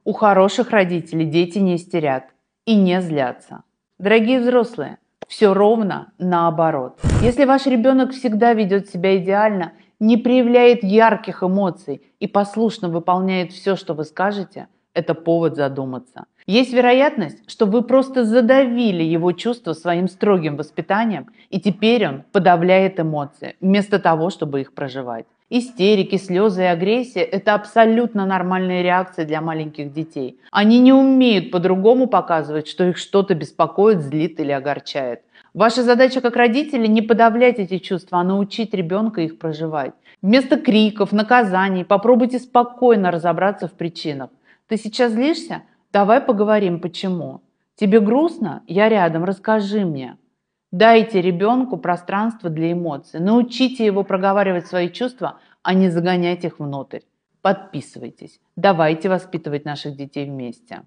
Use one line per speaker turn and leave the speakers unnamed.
У хороших родителей дети не истерят и не злятся. Дорогие взрослые, все ровно наоборот. Если ваш ребенок всегда ведет себя идеально, не проявляет ярких эмоций и послушно выполняет все, что вы скажете, это повод задуматься. Есть вероятность, что вы просто задавили его чувства своим строгим воспитанием, и теперь он подавляет эмоции, вместо того, чтобы их проживать. Истерики, слезы и агрессия – это абсолютно нормальные реакции для маленьких детей. Они не умеют по-другому показывать, что их что-то беспокоит, злит или огорчает. Ваша задача как родители не подавлять эти чувства, а научить ребенка их проживать. Вместо криков, наказаний попробуйте спокойно разобраться в причинах. Ты сейчас злишься? Давай поговорим, почему. Тебе грустно? Я рядом, расскажи мне. Дайте ребенку пространство для эмоций. Научите его проговаривать свои чувства, а не загонять их внутрь. Подписывайтесь. Давайте воспитывать наших детей вместе.